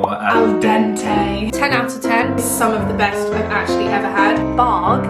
or al dente. 10 out of 10. Some of the best I've actually ever had. Barg.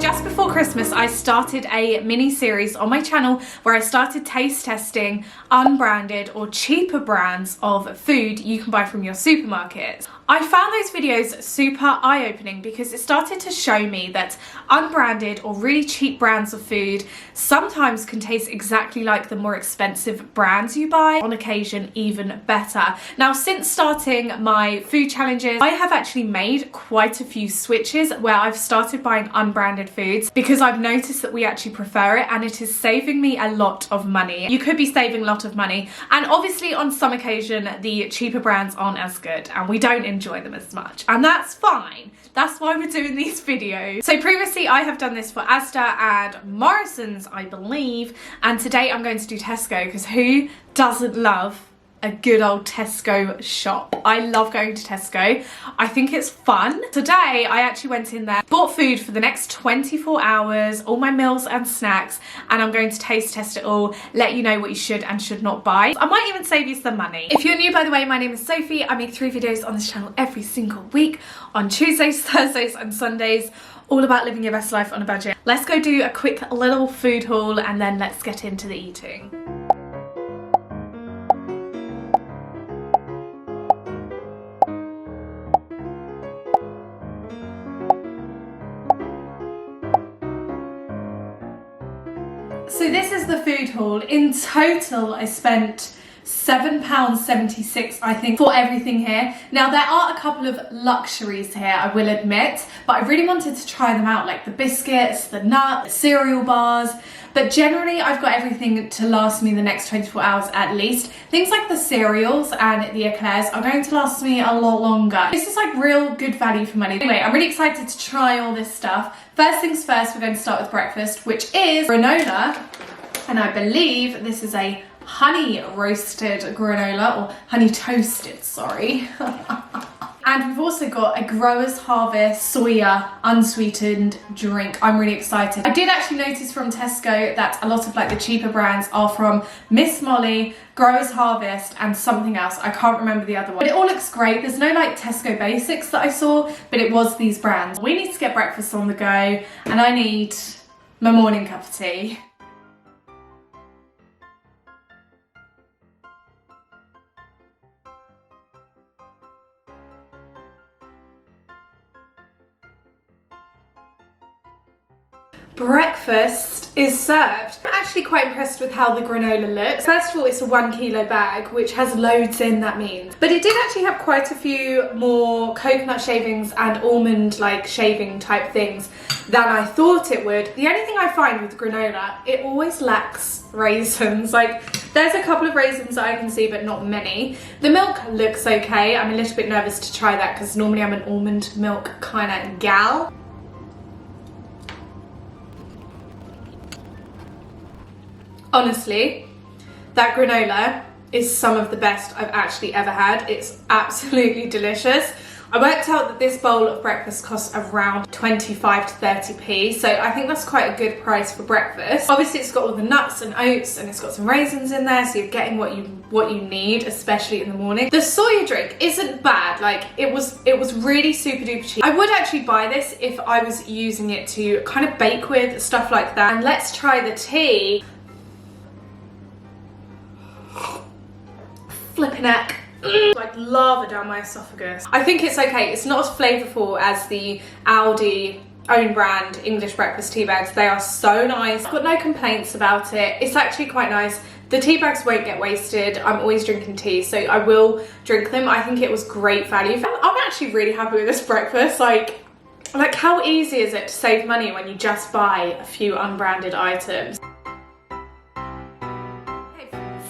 Just before Christmas, I started a mini series on my channel where I started taste testing unbranded or cheaper brands of food you can buy from your supermarkets. I found those videos super eye-opening because it started to show me that unbranded or really cheap brands of food sometimes can taste exactly like the more expensive brands you buy, on occasion even better. Now, since starting my food challenges, I have actually made quite a few switches where I've started buying unbranded foods because I've noticed that we actually prefer it and it is saving me a lot of money. You could be saving a lot of money, and obviously on some occasion the cheaper brands aren't as good and we don't enjoy them as much, and that's fine. That's why we're doing these videos. So previously I have done this for Asda and Morrison's, I believe, and today I'm going to do Tesco because who doesn't love a good old Tesco shop? I love going to Tesco. I think it's fun. Today I actually went in there, bought food for the next 24 hours, all my meals and snacks, and I'm going to taste test it all, let you know what you should and should not buy. I might even save you some money. If you're new, by the way, my name is Sophie. I make 3 videos on this channel every single week on Tuesdays, Thursdays and Sundays, all about living your best life on a budget. Let's go do a quick little food haul and then let's get into the eating. So this is the food haul. In total, I spent £7.76, I think, for everything here. Now, there are a couple of luxuries here, I will admit, but I really wanted to try them out, like the biscuits, the nuts, the cereal bars. But generally, I've got everything to last me the next 24 hours at least. Things like the cereals and the eclairs are going to last me a lot longer. This is like real good value for money. Anyway, I'm really excited to try all this stuff. First things first, we're going to start with breakfast, which is granola. And I believe this is a honey roasted granola, or honey toasted, sorry. And we've also got a Growers Harvest soya unsweetened drink. I'm really excited. I did actually notice from Tesco that a lot of like the cheaper brands are from Miss Molly, Growers Harvest and something else. I can't remember the other one. But it all looks great. There's no like Tesco basics that I saw, but it was these brands. We need to get breakfast on the go and I need my morning cup of tea. Breakfast is served. I'm actually quite impressed with how the granola looks. First of all, it's a 1 kilo bag, which has loads in, that means. But it did actually have quite a few more coconut shavings and almond like shaving type things than I thought it would. The only thing I find with granola, it always lacks raisins. Like, there's a couple of raisins that I can see, but not many. The milk looks okay. I'm a little bit nervous to try that because normally I'm an almond milk kind of gal. Honestly, that granola is some of the best I've actually ever had. It's absolutely delicious. I worked out that this bowl of breakfast costs around 25 to 30p, so I think that's quite a good price for breakfast. Obviously, it's got all the nuts and oats and it's got some raisins in there, so you're getting what you need, especially in the morning. The soya drink isn't bad. Like, it was really super duper cheap. I would actually buy this if I was using it to kind of bake with, stuff like that. And let's try the tea. Flipping heck. Like lava down my esophagus. I think it's okay. It's not as flavourful as the Aldi own brand English breakfast tea bags. They are so nice. I've got no complaints about it. It's actually quite nice. The tea bags won't get wasted. I'm always drinking tea, so I will drink them. I think it was great value. I'm actually really happy with this breakfast. Like how easy is it to save money when you just buy a few unbranded items?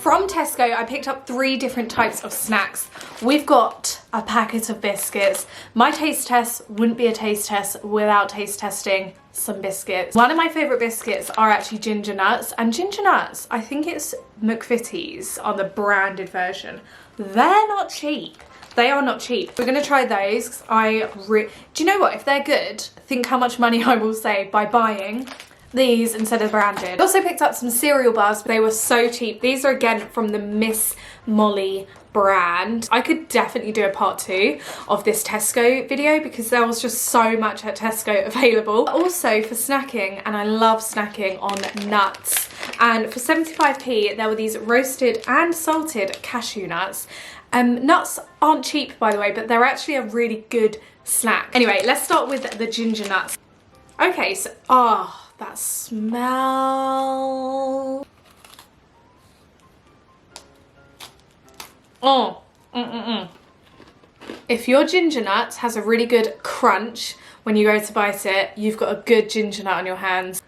From Tesco, I picked up 3 different types of snacks. We've got a packet of biscuits. My taste test wouldn't be a taste test without taste testing some biscuits. One of my favourite biscuits are actually ginger nuts, and ginger nuts, I think it's McVitie's on the branded version. They're not cheap. They are not cheap. We're gonna try those. Do you know what? If they're good, think how much money I will save by buying these instead of branded. I also picked up some cereal bars. They were so cheap. These are again from the Miss Molly brand. I could definitely do a part 2 of this Tesco video because there was just so much at Tesco available. Also for snacking, and I love snacking on nuts. And for 75p, there were these roasted and salted cashew nuts. Nuts aren't cheap, by the way, but they're actually a really good snack. Anyway, let's start with the ginger nuts. Okay, so, oh, that smell. Oh, If your ginger nut has a really good crunch when you go to bite it, you've got a good ginger nut on your hands.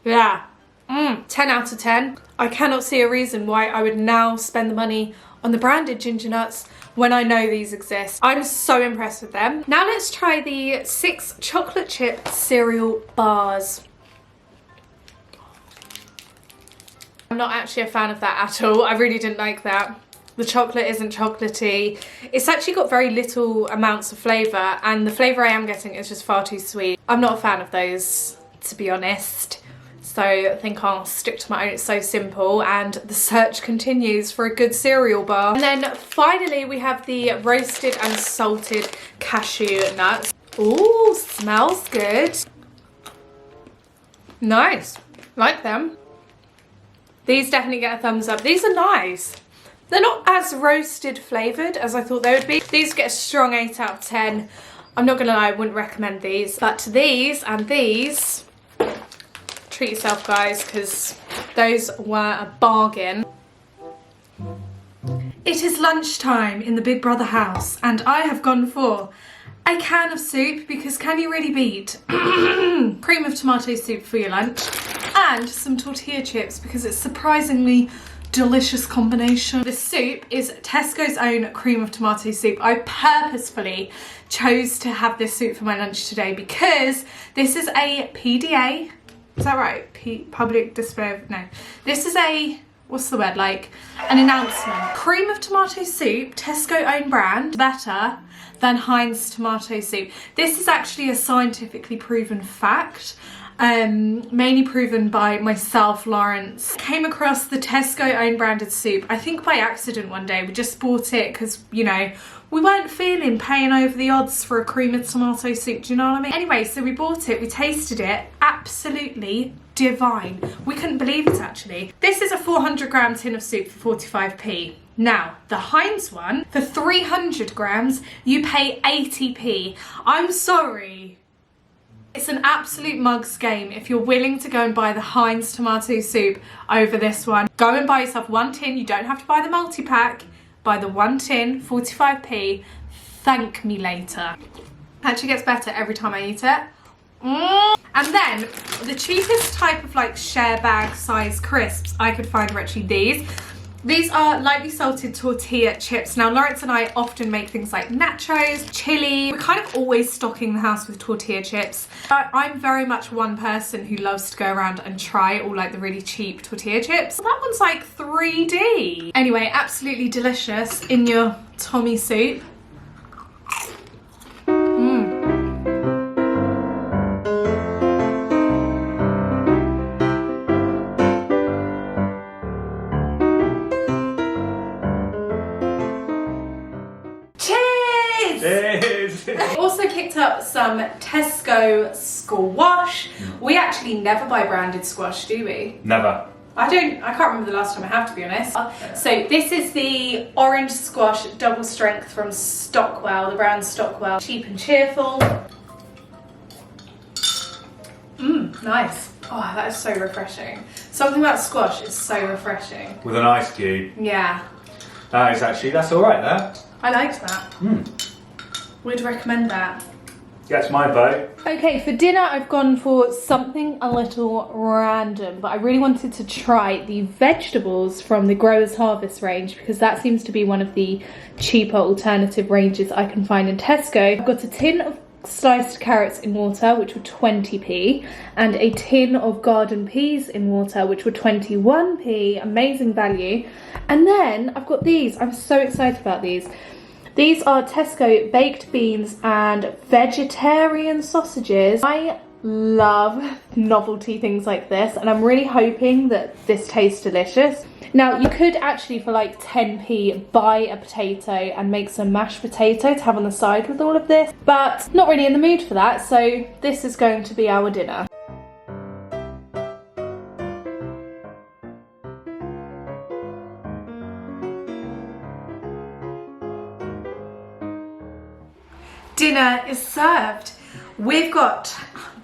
Yeah, 10 out of 10. I cannot see a reason why I would now spend the money on the branded ginger nuts when I know these exist. I'm so impressed with them. Now let's try the 6 chocolate chip cereal bars. I'm not actually a fan of that at all. I really didn't like that. The chocolate isn't chocolatey. It's actually got very little amounts of flavour, and the flavour I am getting is just far too sweet. I'm not a fan of those, to be honest. So I think I'll stick to my own. It's so simple, and the search continues for a good cereal bar. And then finally we have the roasted and salted cashew nuts. Ooh, smells good. Nice, like them. These definitely get a thumbs up. These are nice. They're not as roasted flavoured as I thought they would be. These get a strong 8 out of 10. I'm not gonna lie, I wouldn't recommend these. But these and these, treat yourself guys, because those were a bargain. It is lunchtime in the Big Brother house, and I have gone for a can of soup, because can you really beat cream of tomato soup for your lunch, and some tortilla chips, because it's surprisingly delicious combination. The soup is Tesco's own cream of tomato soup. I purposefully chose to have this soup for my lunch today because this is a PDA. Is that right? Public display of, no. This is a, what's the word, like an announcement. Cream of tomato soup, Tesco own brand, better than Heinz tomato soup. This is actually a scientifically proven fact. Mainly proven by myself, Lawrence. Came across the Tesco own branded soup, I think by accident one day. We just bought it because, you know, we weren't feeling paying over the odds for a cream of tomato soup, do you know what I mean? Anyway, so we bought it, we tasted it, absolutely divine. We couldn't believe it actually. This is a 400 gram tin of soup for 45p. Now, the Heinz one, for 300 grams, you pay 80p. I'm sorry. It's an absolute mug's game if you're willing to go and buy the Heinz tomato soup over this one. Go and buy yourself one tin. You don't have to buy the multi-pack. Buy the one tin, 45p. Thank me later. Actually gets better every time I eat it. And then the cheapest type of like share bag size crisps I could find were actually these. These are lightly salted tortilla chips. Now, Lawrence and I often make things like nachos, chili. We're kind of always stocking the house with tortilla chips. I'm very much one person who loves to go around and try all like the really cheap tortilla chips. That one's like 3D. Anyway, absolutely delicious in your Tommy soup. Also picked up some Tesco squash. We actually never buy branded squash, do we? Never. I can't remember the last time I have, to be honest. So this is the orange squash double strength from Stockwell, the brand Stockwell. Cheap and cheerful. Nice. Oh, that is so refreshing. Something about squash is so refreshing. With an ice cube. Yeah. That's all right there. I liked that. Would recommend that. Gets my vote. Okay, for dinner I've gone for something a little random, but I really wanted to try the vegetables from the Growers Harvest range because that seems to be one of the cheaper alternative ranges I can find in Tesco. I've got a tin of sliced carrots in water, which were 20p, and a tin of garden peas in water, which were 21p. Amazing value. And then I've got these. I'm so excited about these. These are Tesco baked beans and vegetarian sausages. I love novelty things like this, and I'm really hoping that this tastes delicious. Now, you could actually, for like 10p, buy a potato and make some mashed potato to have on the side with all of this, but not really in the mood for that, so this is going to be our dinner. Dinner is served. We've got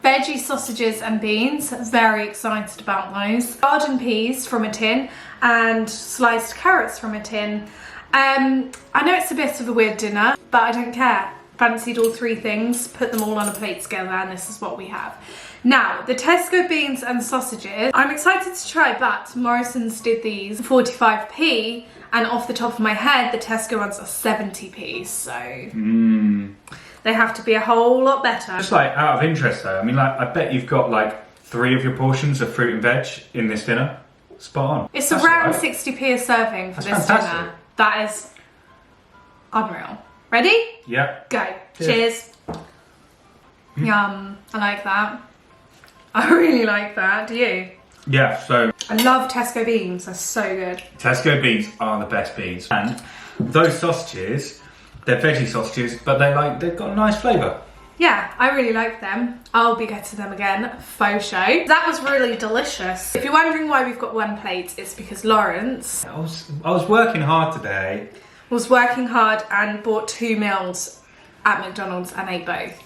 veggie sausages and beans, very excited about those. Garden peas from a tin and sliced carrots from a tin. I know it's a bit of a weird dinner, but I don't care. Fancied all three things, put them all on a plate together, and this is what we have. Now, the Tesco beans and sausages, I'm excited to try, but Morrison's did these 45p, and off the top of my head, the Tesco ones are 70p, so they have to be a whole lot better. Just like out of interest though, I mean, like, I bet you've got like 3 of your portions of fruit and veg in this dinner. Spot on. It's That's around right. 60p a serving for That's this fantastic. dinner. That is unreal. Ready? Yep. Go. Cheers. Yum. I like that. I really like that. Do you? Yeah, so I love Tesco beans. They're so good. Tesco beans are the best beans. And those sausages, they're veggie sausages, but they've got a nice flavour. Yeah, I really like them. I'll be getting them again, faux show. That was really delicious. If you're wondering why we've got one plate, it's because Lawrence I was working hard today. was working hard and bought 2 meals at McDonald's and ate both.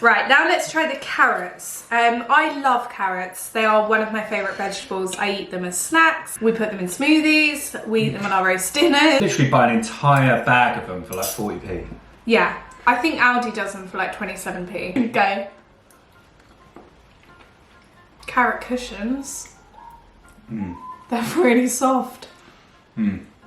Right, now let's try the carrots. I love carrots. They are one of my favourite vegetables. I eat them as snacks. We put them in smoothies. We eat them on our roast dinner. Literally buy an entire bag of them for like 40p. Yeah, I think Aldi does them for like 27p. Go. Carrot cushions. They're really soft.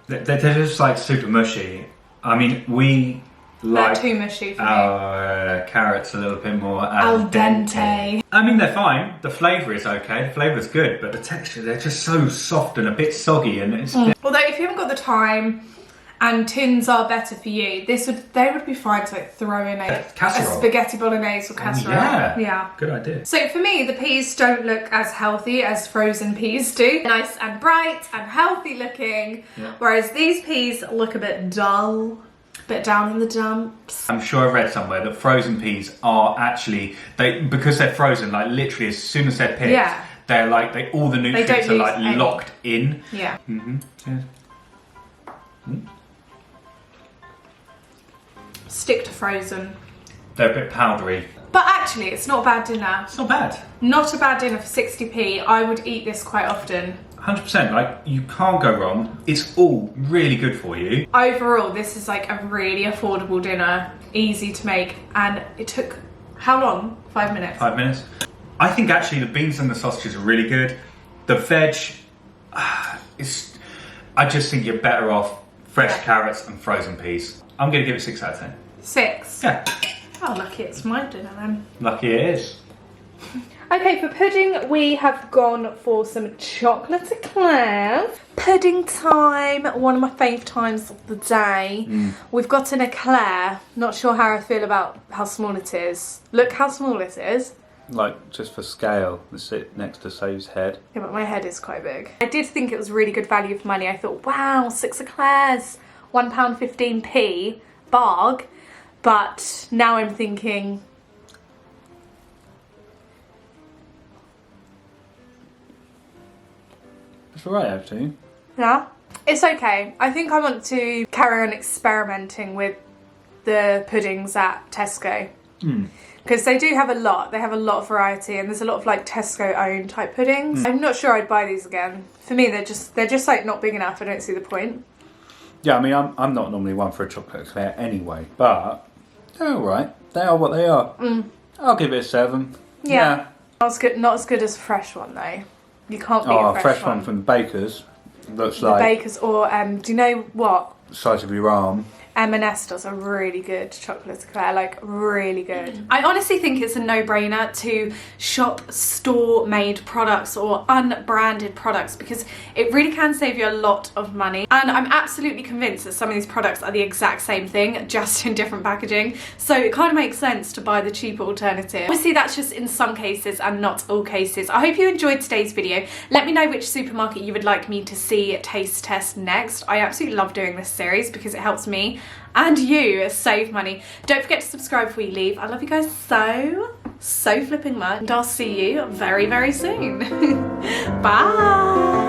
They're just like super mushy. I mean, we like They're too mushy for me. our carrots a little bit more Al dente. I mean, they're fine. The flavour is okay. The flavour is good, but the texture, they're just so soft and a bit soggy, and it's. Although if you haven't got the time, and tins are better for you, they would be fine to like throw in a Casserole. spaghetti bolognese or casserole. Yeah. Good idea. So for me, the peas don't look as healthy as frozen peas do. Nice and bright and healthy looking, whereas these peas look a bit dull, a bit down in the dumps. I'm sure I read somewhere that frozen peas are actually because they're frozen, like literally as soon as they're picked, they're like all the nutrients are like any. locked in. Yeah. Cheers. Stick to frozen. They're a bit powdery. But actually, it's not a bad dinner. It's not bad. Not a bad dinner for 60p. I would eat this quite often. 100%, like you can't go wrong. It's all really good for you. Overall, this is like a really affordable dinner, easy to make, and it took how long? 5 minutes. 5 minutes. I think actually the beans and the sausages are really good. The veg, I just think you're better off fresh carrots and frozen peas. I'm going to give it 6 out of 10. 6? Yeah. Oh, lucky it's my dinner then. Lucky it is. Okay, for pudding, we have gone for some chocolate eclairs. Pudding time, one of my favourite times of the day. We've got an eclair. Not sure how I feel about how small it is. Look how small it is. Like, just for scale, they sit next to So's head. Yeah, but my head is quite big. I did think it was really good value for money. I thought, wow, 6 eclairs, £1.15p, barg. But now I'm thinking, It's alright, actually. yeah, it's okay. I think I want to carry on experimenting with the puddings at Tesco. Because they do have a lot. They have a lot of variety, and there's a lot of like Tesco owned type puddings. I'm not sure I'd buy these again. For me, they're just like not big enough. I don't see the point. Yeah, I mean, I'm not normally one for a chocolate eclair anyway, but they're alright. They are what they are. I'll give it a 7. Yeah. Not as good as a fresh one though. You can't beat Oh, a a fresh one from the baker's. Looks the like bakers, or do you know what? the size of your arm. M&S does a really good chocolate eclair, like really good. I honestly think it's a no-brainer to shop store-made products or unbranded products because it really can save you a lot of money. And I'm absolutely convinced that some of these products are the exact same thing, just in different packaging. So it kind of makes sense to buy the cheaper alternative. Obviously that's just in some cases and not all cases. I hope you enjoyed today's video. Let me know which supermarket you would like me to see taste test next. I absolutely love doing this series because it helps me and you save money. Don't forget to subscribe before you leave. I love you guys so flipping much, and I'll see you very, very soon. Bye.